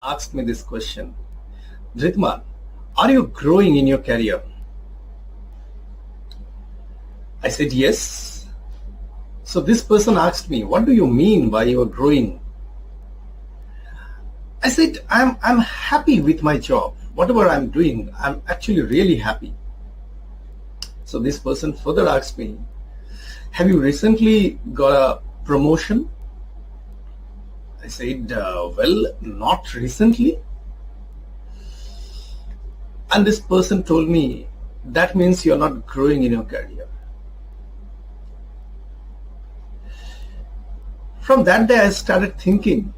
asked me this question, Dhritman, are you growing in your career? I said yes. So this person asked me, what do you mean by you are growing? I said, I'm happy with my job. Whatever I'm doing, I'm actually really happy. So this person further asked me, have you recently got a promotion? I said, well, not recently. And this person told me, that means you're not growing in your career. From that day, I started thinking,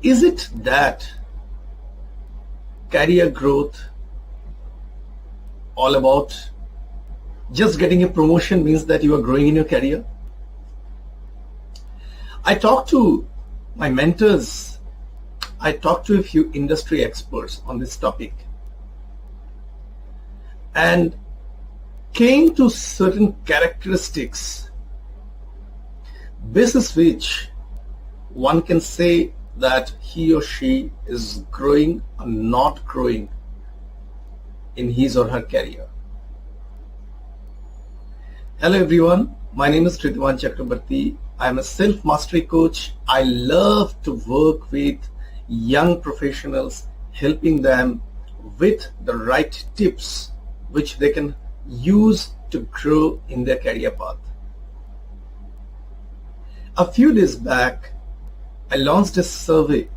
is it that career growth all about just getting a promotion means that you are growing in your career? I talked to my mentors, I talked to a few industry experts on this topic and came to certain characteristics basis which one can say that he or she is growing or not growing in his or her career. Hello everyone, my name is Krithivan Chakrabarti. I am a self-mastery coach. I love to work with young professionals, helping them with the right tips which they can use to grow in their career path. A few days back, I launched a survey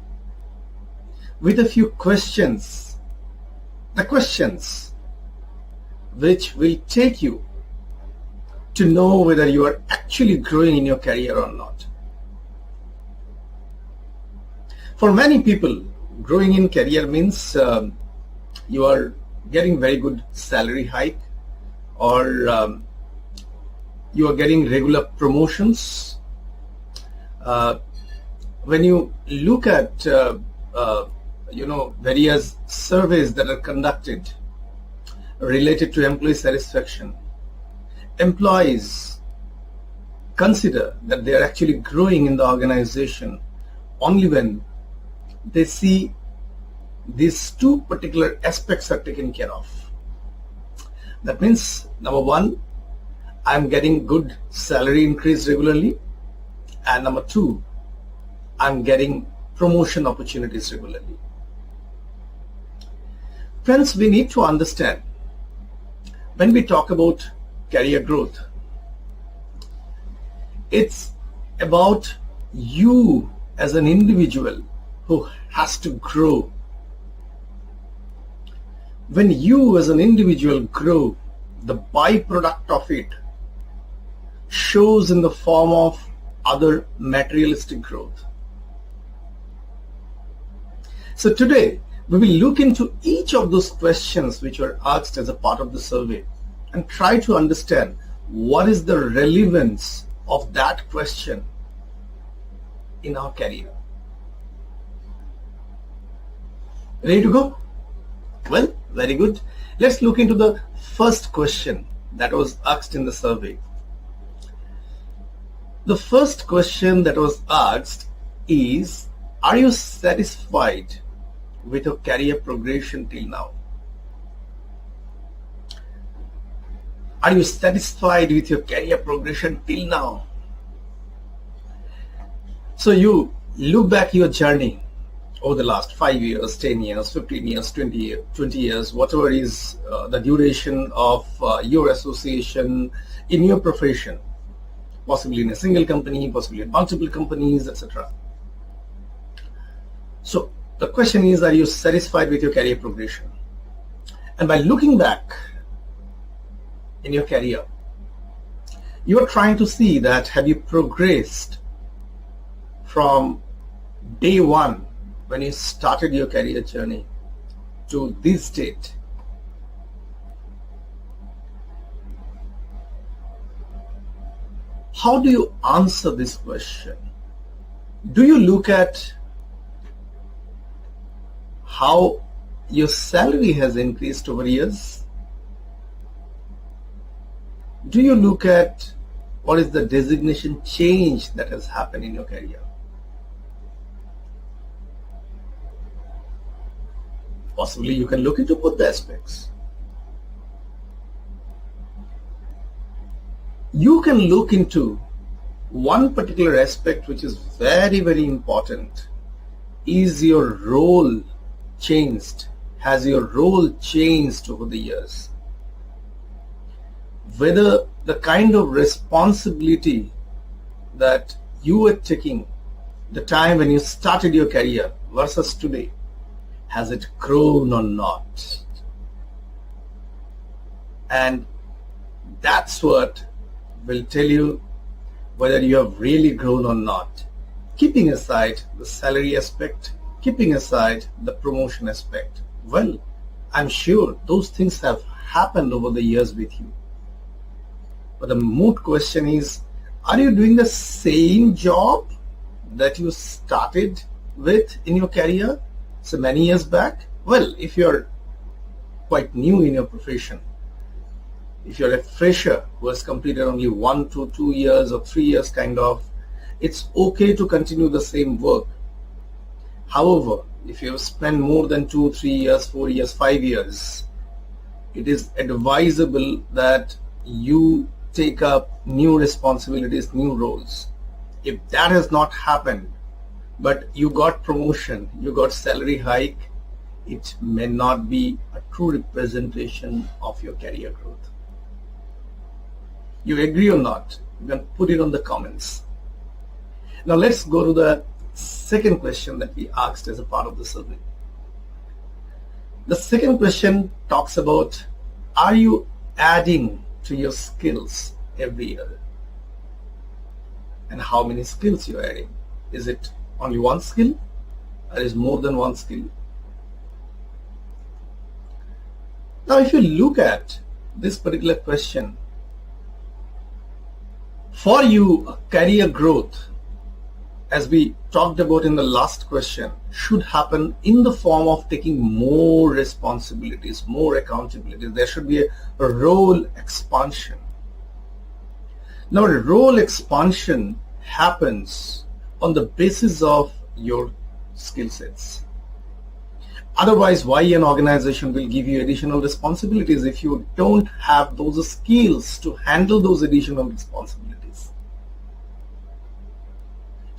with a few questions, the questions which will take you to know whether you are actually growing in your career or not. For many people, growing in career means you are getting very good salary hike, or you are getting regular promotions. When you look at various surveys that are conducted related to employee satisfaction, employees consider that they are actually growing in the organization only when they see these two particular aspects are taken care of. That means, number one, I'm getting good salary increase regularly, and number two, I'm getting promotion opportunities regularly. Friends, we need to understand, when we talk about career growth, it's about you as an individual who has to grow. When you as an individual grow, the byproduct of it shows in the form of other materialistic growth. So today we will look into each of those questions which were asked as a part of the survey and try to understand what is the relevance of that question in our career. Ready to go? Well, very good. Let's look into the first question that was asked in the survey. The first question that was asked is, are you satisfied with your career progression till now? Are you satisfied with your career progression till now? So you look back your journey over the last 5 years, 10 years, 15 years, 20 years, whatever is the duration of your association in your profession, possibly in a single company, possibly in multiple companies, etc. So the question is, are you satisfied with your career progression? And by looking back in your career, you are trying to see that have you progressed from day one when you started your career journey to this date. How do you answer this question? Do you look at how your salary has increased over years? Do you look at what is the designation change that has happened in your career? Possibly you can look into both the aspects. You can look into one particular aspect which is very, very important. Is your role changed? Has your role changed over the years? Whether the kind of responsibility that you were taking the time when you started your career versus today, has it grown or not? And that's what will tell you whether you have really grown or not. Keeping aside the salary aspect, keeping aside the promotion aspect. Well, I'm sure those things have happened over the years with you. But the moot question is, are you doing the same job that you started with in your career so many years back? Well, if you're quite new in your profession, if you're a fresher who has completed only 1 to 2 years or 3 years kind of, it's okay to continue the same work. However, if you have spent more than 2, 3 years, 4 years, 5 years, it is advisable that you take up new responsibilities, new roles. If that has not happened, but you got promotion, you got salary hike, it may not be a true representation of your career growth. You agree or not? You can put it on the comments. Now let's go to the second question that we asked as a part of the survey. The second question talks about, are you adding to your skills every year? And how many skills you're adding? Is it only one skill, or is more than one skill? Now if you look at this particular question, for you, career growth, as we talked about in the last question, should happen in the form of taking more responsibilities, more accountability. There should be a role expansion. Now, role expansion happens on the basis of your skill sets. Otherwise, why an organization will give you additional responsibilities if you don't have those skills to handle those additional responsibilities?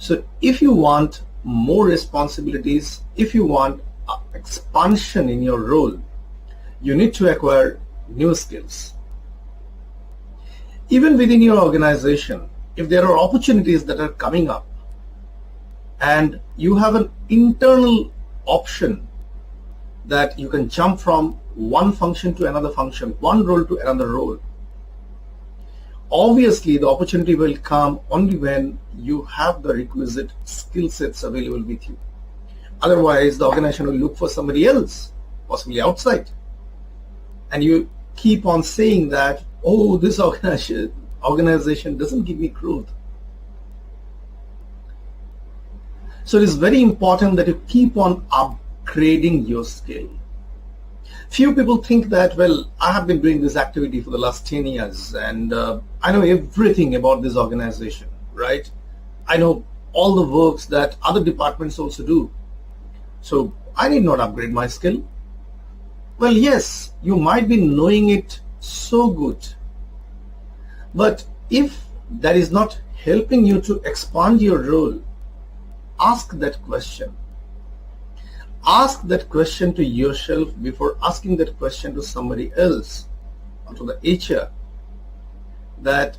So if you want more responsibilities, if you want expansion in your role, you need to acquire new skills. Even within your organization, if there are opportunities that are coming up and you have an internal option that you can jump from one function to another function, one role to another role, obviously the opportunity will come only when you have the requisite skill sets available with you. Otherwise, the organization will look for somebody else, possibly outside. And you keep on saying that, oh, this organization doesn't give me growth. So it is very important that you keep on upgrading your skill. Few people think that, well, I have been doing this activity for the last 10 years and I know everything about this organization, right? I know all the works that other departments also do. So I need not upgrade my skill. Well, yes, you might be knowing it so good. But if that is not helping you to expand your role, ask that question. Ask that question to yourself before asking that question to somebody else or to the HR, that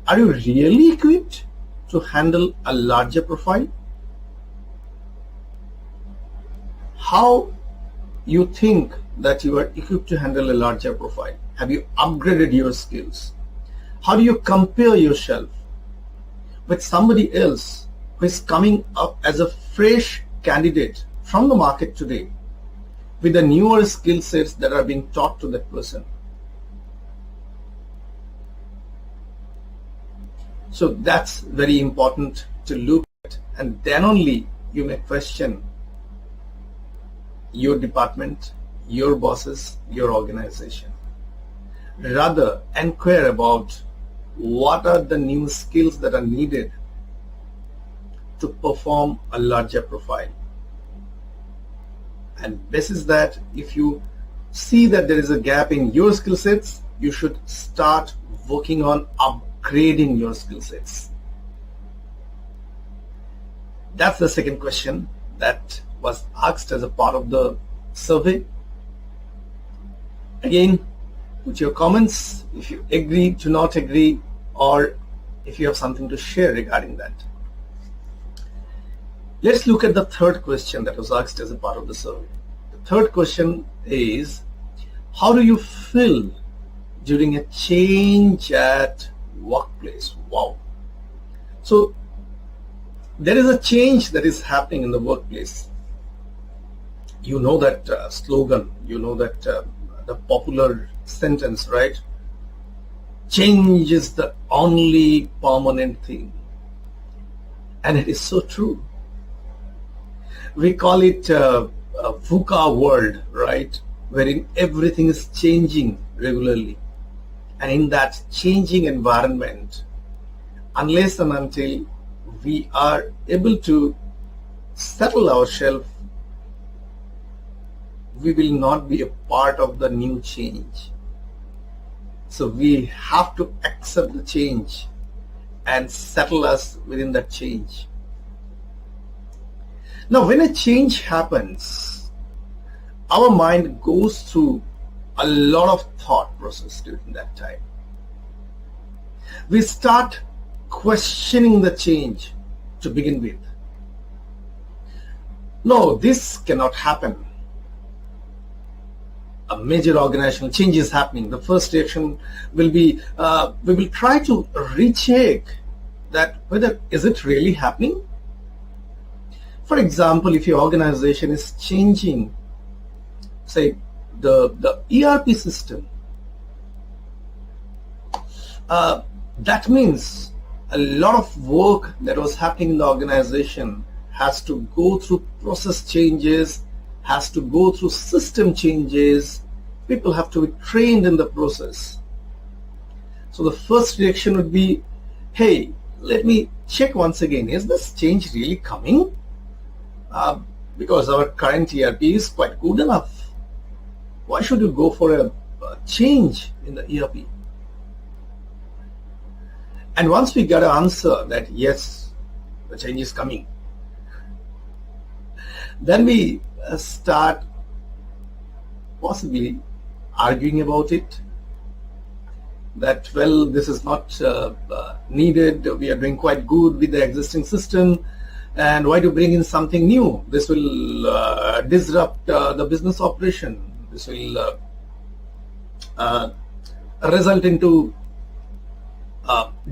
are you really equipped to handle a larger profile? How you think that you are equipped to handle a larger profile? Have you upgraded your skills? How do you compare yourself with somebody else who is coming up as a fresh candidate from the market today with the newer skill sets that are being taught to that person? So that's very important to look at, and then only you may question your department, your bosses, your organization. Rather, inquire about what are the new skills that are needed to perform a larger profile. And basis that, if you see that there is a gap in your skill sets, you should start working on upgrading your skill sets. That's the second question that was asked as a part of the survey. Again, put your comments if you agree, do not agree, or if you have something to share regarding that. Let's look at the third question that was asked as a part of the survey. The third question is, how do you feel during a change at workplace? Wow. So there is a change that is happening in the workplace. You know that slogan, you know that the popular sentence, right? Change is the only permanent thing. And it is so true. We call it a VUCA world, right? Wherein everything is changing regularly. And in that changing environment, unless and until we are able to settle ourselves, we will not be a part of the new change. So we have to accept the change and settle us within that change. Now, when a change happens, our mind goes through a lot of thought process during that time. We start questioning the change to begin with. No, this cannot happen. A major organizational change is happening. The first reaction will be, we will try to recheck that whether is it really happening. For example, if your organization is changing, say the ERP system, that means a lot of work that was happening in the organization has to go through process changes, has to go through system changes. People have to be trained in the process. So the first reaction would be, hey, let me check once again, is this change really coming? Because our current ERP is quite good enough. Why should you go for a change in the ERP? And once we get an answer that yes, the change is coming, then we start possibly arguing about it, that well, this is not needed, we are doing quite good with the existing system, and why to bring in something new? This will disrupt the business operation. This will result into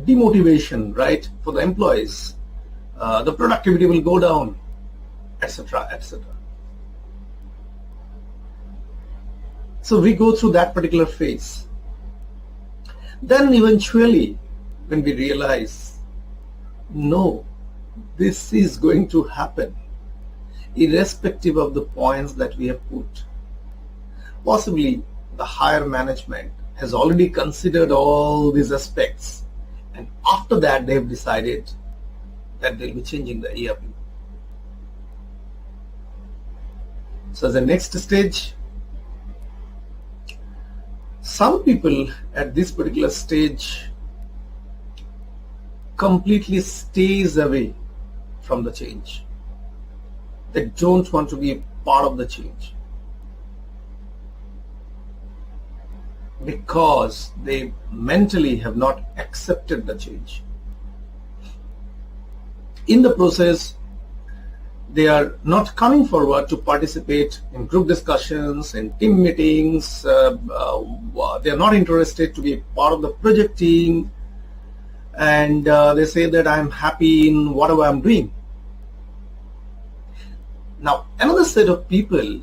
demotivation, right, for the employees. The productivity will go down, etc., etc. So we go through that particular phase. Then eventually, when we realize, no, this is going to happen, irrespective of the points that we have put. Possibly the higher management has already considered all these aspects, and after that they have decided that they'll be changing the ERP. So the next stage, some people at this particular stage completely stays away from the change. They don't want to be a part of the change because they mentally have not accepted the change. In the process, they are not coming forward to participate in group discussions, in team meetings. They are not interested to be part of the project team, and they say that I'm happy in whatever I'm doing. Now, another set of people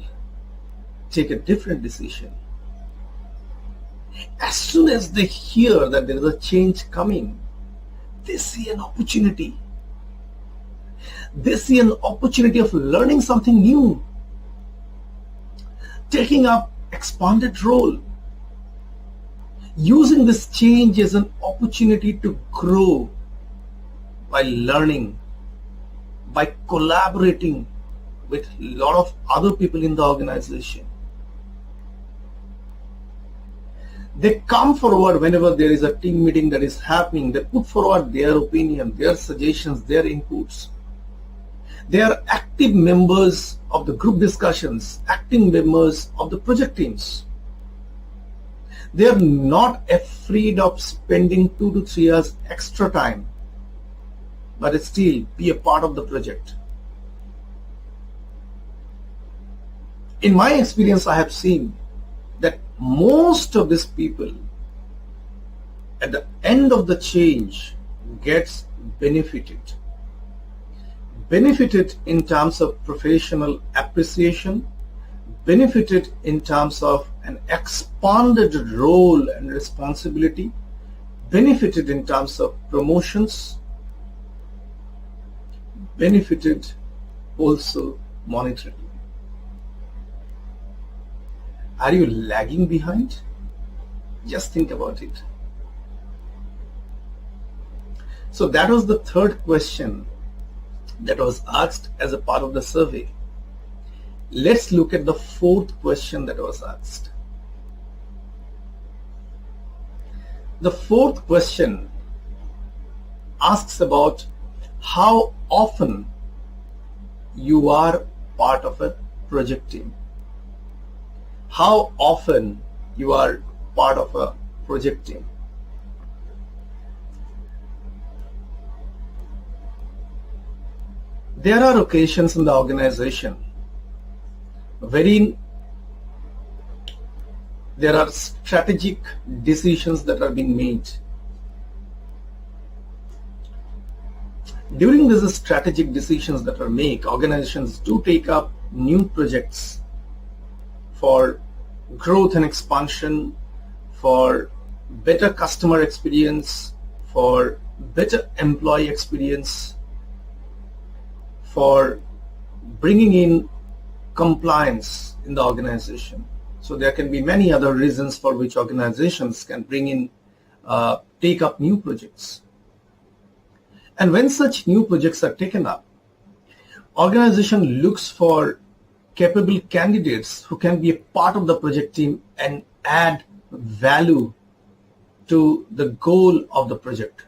take a different decision. As soon as they hear that there is a change coming, they see an opportunity. They see an opportunity of learning something new, taking up expanded role, using this change as an opportunity to grow by learning, by collaborating with a lot of other people in the organization. They come forward whenever there is a team meeting that is happening. They put forward their opinion, their suggestions, their inputs. They are active members of the group discussions, active members of the project teams. They are not afraid of spending 2 to 3 hours extra time, but still be a part of the project. In my experience, I have seen that most of these people at the end of the change gets benefited in terms of professional appreciation, benefited in terms of an expanded role and responsibility, benefited in terms of promotions, benefited also monetarily. Are you lagging behind? Just think about it. So that was the third question that was asked as a part of the survey. Let's look at the fourth question that was asked. The fourth question asks about how often you are part of a project team. How often you are part of a project team. There are occasions in the organization wherein there are strategic decisions that are being made. During these strategic decisions that are made, organizations do take up new projects for growth and expansion, for better customer experience, for better employee experience, for bringing in compliance in the organization. So there can be many other reasons for which organizations can bring in, take up new projects. And when such new projects are taken up, organization looks for capable candidates who can be a part of the project team and add value to the goal of the project.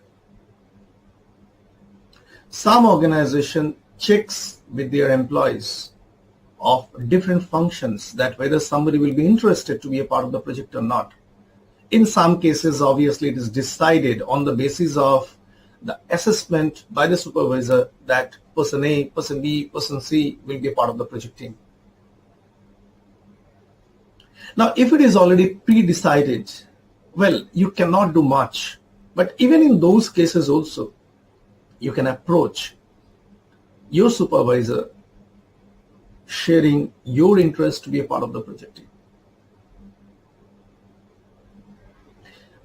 Some organization checks with their employees of different functions that whether somebody will be interested to be a part of the project or not. In some cases, obviously, it is decided on the basis of the assessment by the supervisor that person A, person B, person C will be a part of the project team. Now, if it is already pre-decided, well, you cannot do much. But even in those cases also, you can approach your supervisor sharing your interest to be a part of the project team.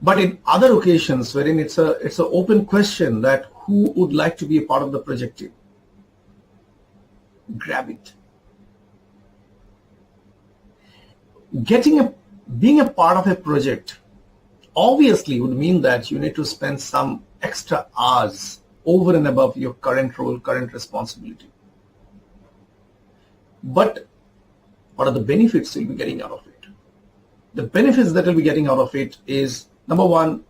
But in other occasions wherein it's an open question that who would like to be a part of the project team, grab it. Being a part of a project obviously would mean that you need to spend some extra hours over and above your current role, current responsibility. But what are the benefits you'll be getting out of it? The benefits that you'll be getting out of it is, number one,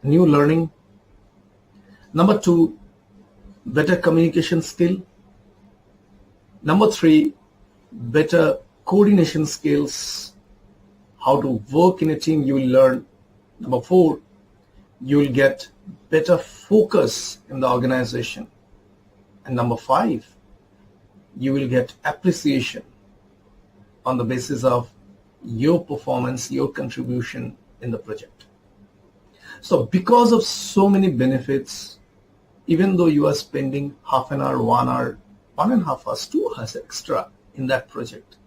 new learning. Number two, better communication skill. Number three, better coordination skills. How to work in a team you will learn. Number four, you will get better focus in the organization. And number five, you will get appreciation on the basis of your performance, your contribution in the project. So because of so many benefits, even though you are spending half an hour, 1 hour, 1.5 hours, 2 hours extra in that project,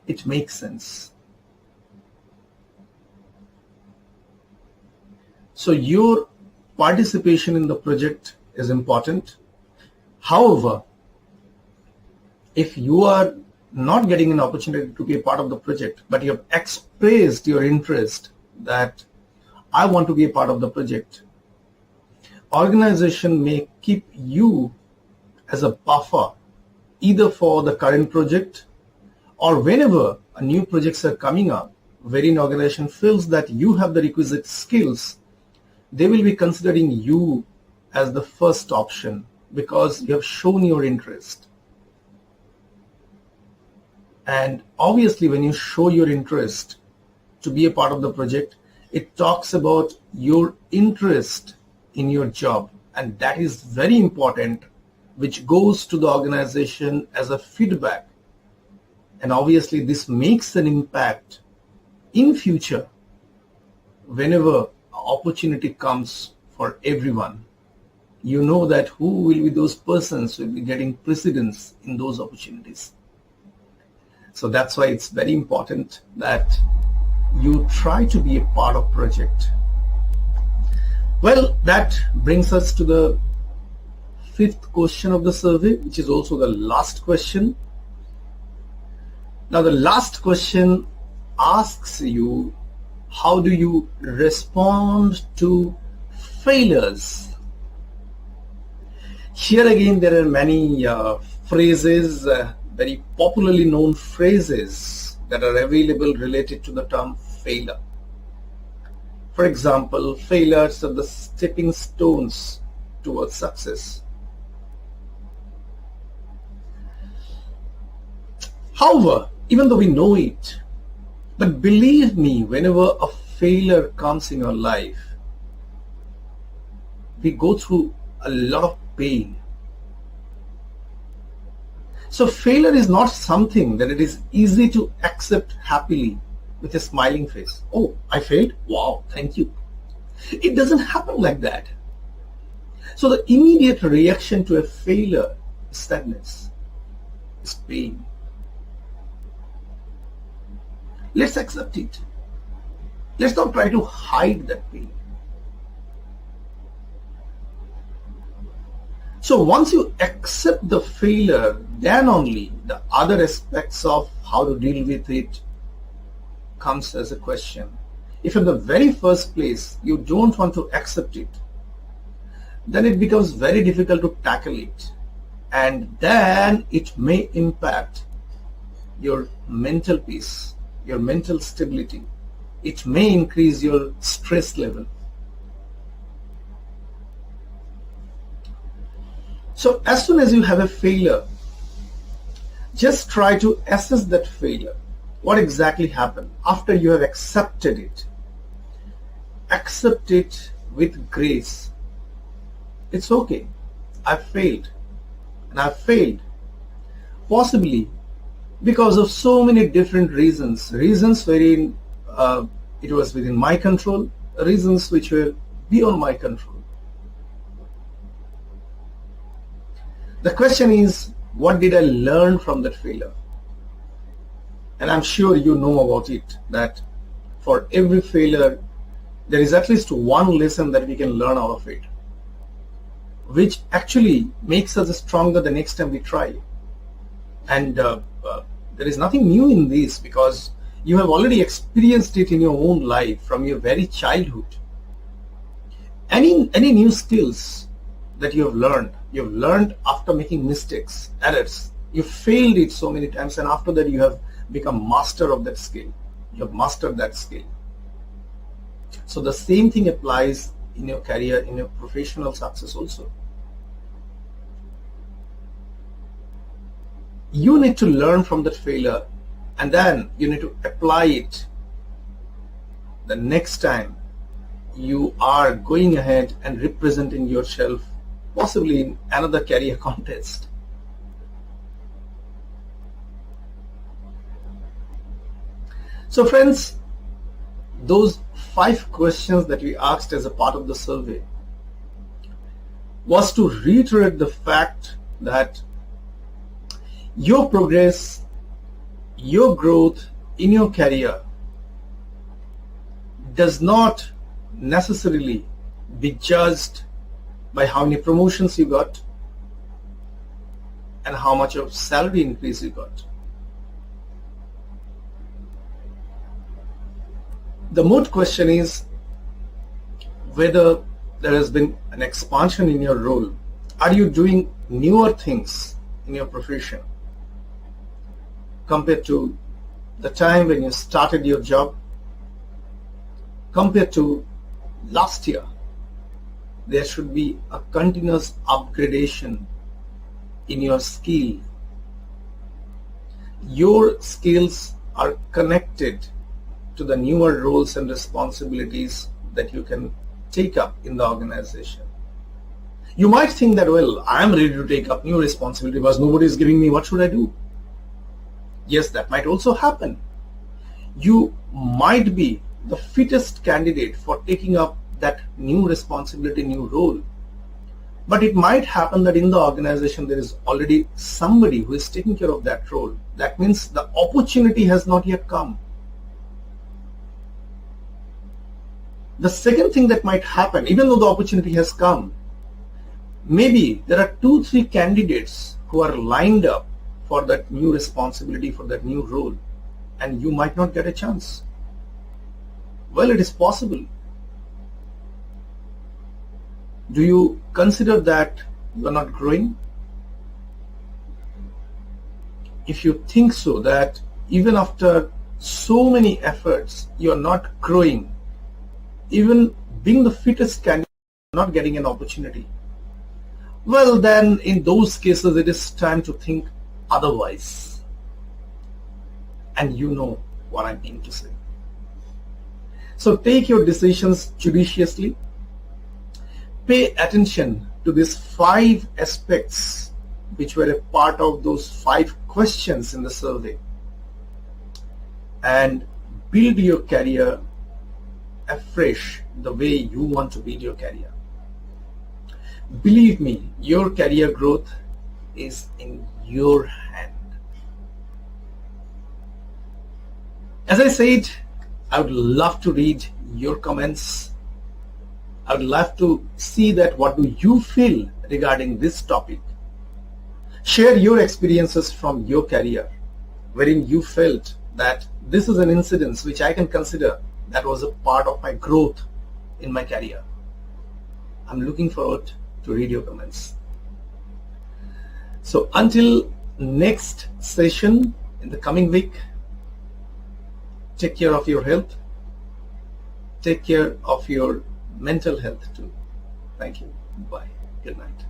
it makes sense. So your participation in the project is important. However, if you are not getting an opportunity to be a part of the project, but you have expressed your interest that I want to be a part of the project, organization may keep you as a buffer either for the current project or whenever new projects are coming up, wherein organization feels that you have the requisite skills, they will be considering you as the first option because you have shown your interest. And obviously when you show your interest to be a part of the project, it talks about your interest in your job, and that is very important, which goes to the organization as a feedback. And obviously this makes an impact in future whenever opportunity comes for everyone. You know that who will be those persons who will be getting precedence in those opportunities. So that's why it's very important that you try to be a part of project. Well, that brings us to the fifth question of the survey, which is also the last question. Now the last question asks you, how do you respond to failures? Here again there are many phrases, very popularly known phrases that are available related to the term failure. For example, failures are the stepping stones towards success. However, even though we know it, but believe me, whenever a failure comes in your life, we go through a lot of pain. So failure is not something that it is easy to accept happily with a smiling face. Oh, I failed? Wow, thank you. It doesn't happen like that. So the immediate reaction to a failure is sadness, is pain. Let's accept it. Let's not try to hide that pain. So once you accept the failure, then only the other aspects of how to deal with it comes as a question. If in the very first place you don't want to accept it, then it becomes very difficult to tackle it, and then it may impact your mental peace, your mental stability. It may increase your stress level. So as soon as you have a failure, just try to assess that failure. What exactly happened? After you have accepted it, accept it with grace. It's okay. I failed, and I failed possibly because of so many different reasons wherein it was within my control, reasons which were beyond my control. The question is, what did I learn from that failure? And I'm sure you know about it, that for every failure there is at least one lesson that we can learn out of it, which actually makes us stronger the next time we try. And there is nothing new in this, because you have already experienced it in your own life from your very childhood. Any new skills that you have learned after making mistakes, errors. You failed it so many times, and after that you have become master of that skill. You have mastered that skill. So the same thing applies in your career, in your professional success also. You need to learn from that failure, and then you need to apply it the next time you are going ahead and representing yourself, possibly in another career contest. So friends, those 5 questions that we asked as a part of the survey was to reiterate the fact that your progress, your growth in your career does not necessarily be judged by how many promotions you got and how much of salary increase you got. The moot question is whether there has been an expansion in your role. Are you doing newer things in your profession compared to the time when you started your job, compared to last year, there should be a continuous upgradation in your skill. Your skills are connected to the newer roles and responsibilities that you can take up in the organization. You might think that, well, I am ready to take up new responsibility because nobody is giving me, what should I do? Yes, that might also happen. You might be the fittest candidate for taking up that new responsibility, new role. But it might happen that in the organization there is already somebody who is taking care of that role. That means the opportunity has not yet come. The second thing that might happen, even though the opportunity has come, maybe there are 2-3 candidates who are lined up for that new responsibility, for that new role, and you might not get a chance. Well, it is possible. Do you consider that you are not growing? If you think so, that even after so many efforts, you are not growing, even being the fittest candidate, not getting an opportunity, well, then in those cases, it is time to think otherwise. And you know what I mean to say. So take your decisions judiciously. Pay attention to these 5 aspects which were a part of those 5 questions in the survey, and build your career afresh the way you want to build your career. Believe me, your career growth is in your hand. As I said, I would love to read your comments. I would love to see that what do you feel regarding this topic. Share your experiences from your career, wherein you felt that this is an incident which I can consider that was a part of my growth in my career. I'm looking forward to read your comments. So until next session in the coming week, take care of your health. Take care of your mental health too. Thank you. Bye. Good night.